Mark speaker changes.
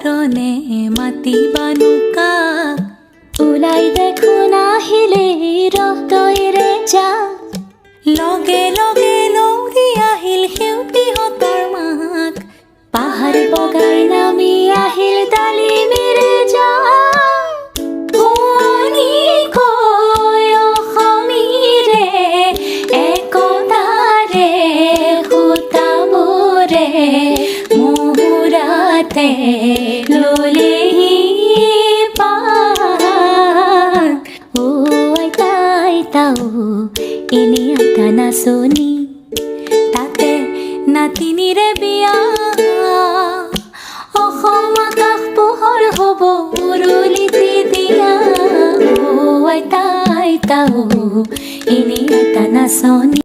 Speaker 1: কাৰণে মাতিবানুকা ওলাই দেখোন আহিলে ৰক্তৰে যা লগে লগে লৌৰি আহিল সেউতীহঁতৰ মাক পাহাৰ বগাৰ নামি আহিল ডালিমিৰে যা ললেহি পান ও আইতা আইতাও এনে আইতা নাচনি তাতে নাতিনিৰে বিয়া অসম আকাশ পোহৰ হ'ব উৰুলিতে দিয়া ও আইতা আইতাও এনে আইতা নাচনি